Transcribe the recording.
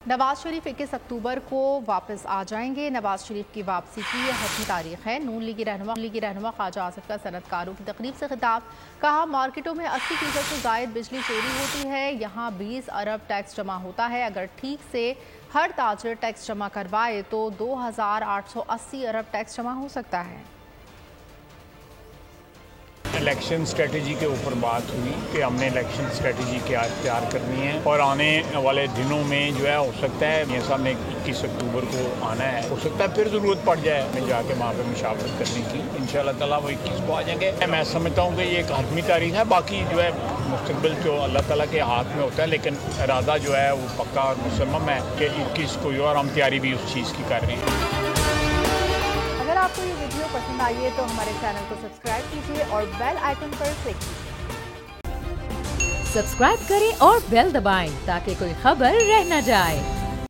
नवाज शरीफ 21 अक्टूबर को वापस आ जाएंगे। नवाज शरीफ की वापसी की यह हतमी तारीख है। नून लीगी रहनुमा ख्वाजा आसिफ का सनतकारों की तकरीब से खिताब। कहा, मार्केटों में 80% से जायद बिजली चोरी होती है, यहाँ 20 अरब टैक्स जमा होता है। अगर ठीक से हर ताजिर टैक्स जमा करवाए तो 2880 अरब टैक्स जमा हो सकता है। इलेक्शन स्ट्रेटजी के ऊपर बात हुई कि हमने इलेक्शन स्ट्रेटजी क्या तैयार करनी है और आने वाले दिनों में जो है हो सकता है मियां साहब ने 21 अक्टूबर को आना है, हो सकता है फिर ज़रूरत पड़ जाए हमें जाके वहाँ पे मुशावरत करने की। इंशाअल्लाह ताला वो 21 को आ जाएंगे। मैं समझता हूँ कि ये एक हतमी तारीख है। बाकी जो है मुस्तकबिल जो अल्लाह ताला के हाथ में होता है, लेकिन इरादा जो है वो पक्का और मुसम्मम है कि 21 को जो, और हम तैयारी भी उस चीज़ की कर रहे हैं। अगर आपको ये वीडियो पसंद आई है तो हमारे चैनल को सब्सक्राइब कीजिए और बेल आइकन पर क्लिक कीजिए। सब्सक्राइब करें और बेल दबाएं ताकि कोई खबर रह न जाए।